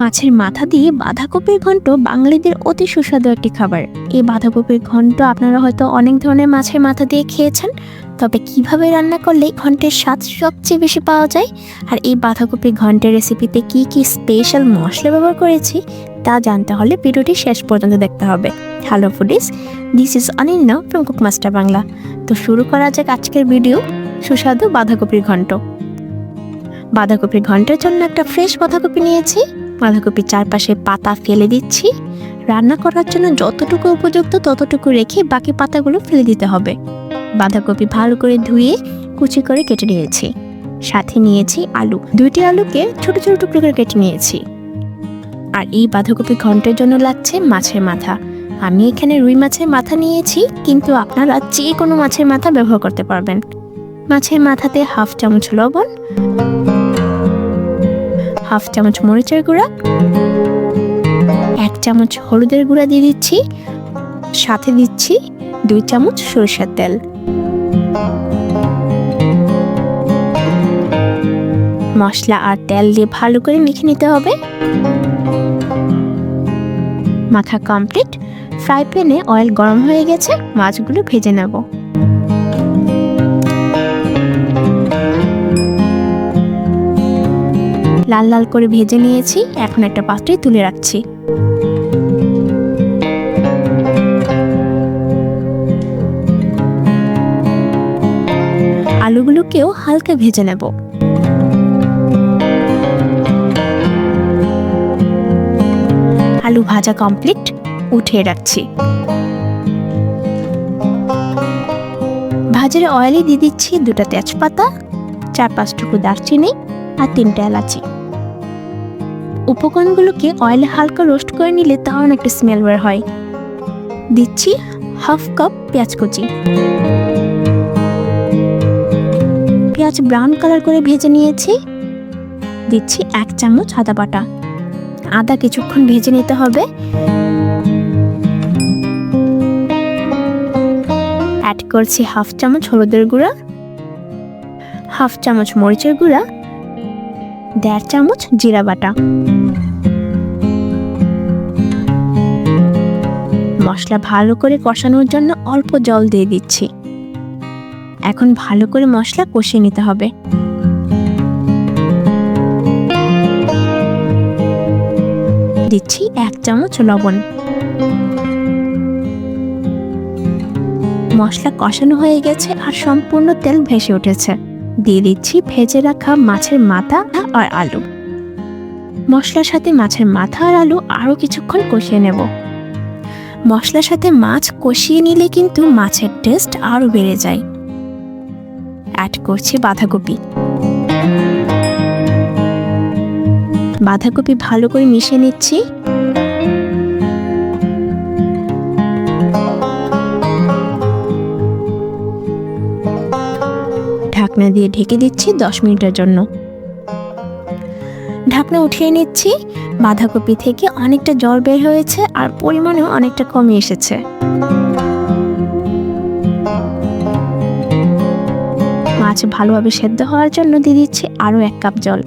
মাছের মাথা দিয়ে বাঁধাকপির ঘন্ট বাঙালিদের অতি সুস্বাদু একটি খাবার। এই বাঁধাকপির ঘন্ট আপনারা হয়তো অনেক ধরনের মাছের মাথা দিয়ে খেয়েছেন, তবে কিভাবে রান্না করলে ঘন্টের স্বাদ সবচেয়ে বেশি পাওয়া যায় আর এই বাঁধাকপির ঘন্টের রেসিপিতে কি কি স্পেশাল মশলা ব্যবহার করেছি তা জানতে হলে ভিডিওটি শেষ পর্যন্ত দেখতে হবে। Hello foodies, this is Aninna from cook master Bangla. তো শুরু করা যাক আজকের ভিডিও, সুস্বাদু বাঁধাকপির ঘন্ট। বাঁধাকপির ঘন্টের জন্য একটা ফ্রেশ বাঁধাকপি নিয়েছি। বাঁধাকপির চারপাশে পাতা ফেলে দিচ্ছি। রান্না করার জন্য যতটুকু উপযুক্ত ততটুকু রেখে বাকি পাতাগুলো ফেলে দিতে হবে। বাঁধাকপি ভালো করে ধুয়ে কুচি করে কেটে নিয়েছি। সাথে নিয়েছি আলু, 2টি আলুকে ছোট ছোট টুকরো করে কেটে নিয়েছি। আর এই বাঁধাকপি ঘন্টের জন্য লাগছে মাছের মাথা। আমি এখানে রুই মাছের মাথা নিয়েছি, কিন্তু আপনারা যে কোনো মাছের মাথা ব্যবহার করতে পারবেন। মাছের মাথাতে 1/2 চামচ লবণ, 1/2 চামচ মরিচের গুঁড়া, 1 চামচ হলুদের গুঁড়া দিয়ে দিচ্ছি। সাথে দিচ্ছি 2 চামচ সরিষার তেল। মশলা আর তেল দিয়ে ভালো করে মেখে নিতে হবে। মাখা কমপ্লিট। ফ্রাই প্যানে অয়েল গরম হয়ে গেছে, মাছগুলো ভেজে নেব। লাল লাল করে ভেজে নিয়েছি, এখন একটা পাত্রে তুলে রাখছি। আলুগুলোকেও হালকা ভেজে নেব। আলু ভাজা কমপ্লিট, উঠিয়ে রাখছি। ভাজার অয়েলে দিয়ে দিচ্ছি 2টা তেজপাতা, 4-5 টুকরো দারচিনি আর 3টে এলাচি। উপকরণগুলোকে অয়েলে হালকা রোস্ট করে নিলে দারুণ একটা স্মেল বের হয়। দিচ্ছি 1/2 কাপ পেঁয়াজ কুচি। পেঁয়াজ ব্রাউন কালার করে ভেজে নিয়েছি। দিচ্ছি 1 চামচ আদা বাটা। আদা কিছুক্ষণ ভেজে নিতে হবে। অ্যাড করছি 1/2 চামচ হলুদের গুঁড়া, 1/2 চামচ মরিচের গুঁড়া, 1.5 চামচ জিরা বাটা। মশলা ভালো করে কষানোর জন্য অল্প জল দিয়ে দিচ্ছি। এখন ভালো করে মশলা কষিয়ে নিতে হবে। দিচ্ছি 1 চামচ লবণ। মশলা কষানো হয়ে গেছে আর সম্পূর্ণ তেল ভেসে উঠেছে। দিয়ে দিচ্ছি ভেজে রাখা মাছের মাথা আর আলু। মশলার সাথে মাছের মাথা আর আলু আরও কিছুক্ষণ কষিয়ে নেব। মশলার সাথে মাছ কষিয়ে নিলে কিন্তু মাছের টেস্ট আরও বেড়ে যায়। অ্যাড করছি বাঁধাকপি। বাঁধাকপি ভালো করে মিশিয়ে নিচ্ছি। ঢাকনা দিয়ে ঢেকে দিচ্ছি 10 মিনিটের জন্য। ঢাকনা উঠিয়ে নিচ্ছি। বাঁধাকপি থেকে অনেকটা জল বের হয়েছে আর পরিমাণেও অনেকটা কমে এসেছে। মাছ ভালোভাবে সেদ্ধ হওয়ার জন্য দিয়ে দিচ্ছি আরও 1 কাপ জল।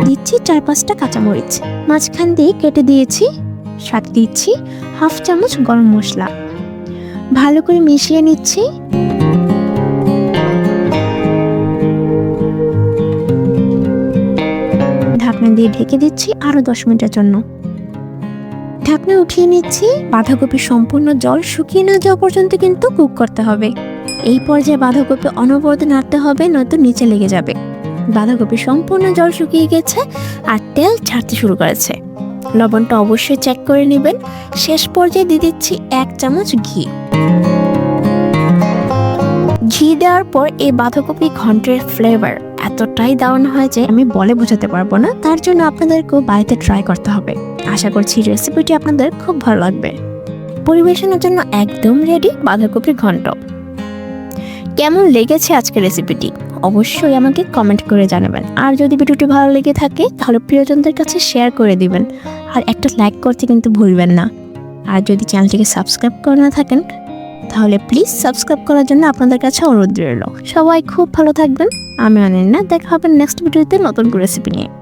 দিচ্ছি 4-5টা কাঁচামরিচ মাঝখান দিয়ে কেটে দিয়েছি। সাথে দিচ্ছি 1/2 চামচ গরম মশলা। ভালো করে মিশিয়ে নিচ্ছি। ঢাকনা দিয়ে ঢেকে দিচ্ছি আরো 10 মিনিটের জন্য। ঢাকনা উঠিয়ে নিচ্ছি। বাঁধাকপি সম্পূর্ণ জল শুকিয়ে না যাওয়া পর্যন্ত কিন্তু কুক করতে হবে। এই পর্যায়ে বাঁধাকপি অনবরত নাড়তে হবে, নয়তো নিচে লেগে যাবে। বাঁধাকপি সম্পূর্ণ জল শুকিয়ে গেছে আর তেল ছাড়তে শুরু করেছে। লবণটা অবশ্যই চেক করে নেবেন। শেষ পর্যায়ে দিয়ে দিচ্ছি 1 চামচ ঘি। ঘি দেওয়ার পর এই বাঁধাকপি ঘন্টের ফ্লেভার এতটাই দারুণ হয় যে আমি বলে বোঝাতে পারবো না। তার জন্য আপনাদেরকেও বাড়িতে ট্রাই করতে হবে। আশা করছি রেসিপিটি আপনাদের খুব ভালো লাগবে। পরিবেশনের জন্য একদম রেডি বাঁধাকপির ঘন্ট। কেমন লেগেছে আজকের রেসিপিটি অবশ্যই আমাকে কমেন্ট করে জানাবেন। আর যদি ভিডিওটি ভালো লেগে থাকে তাহলে প্রিয়জনদের কাছে শেয়ার করে দিবেন আর একটা লাইক করতে কিন্তু ভুলবেন না। আর যদি চ্যানেলটিকে সাবস্ক্রাইব করে না থাকেন তাহলে প্লিজ সাবস্ক্রাইব করার জন্য আপনাদের কাছে অনুরোধ রইল। সবাই খুব ভালো থাকবেন। আমি অনন্যা, দেখা হবে নেক্সট ভিডিওতে নতুন রেসিপি নিয়ে।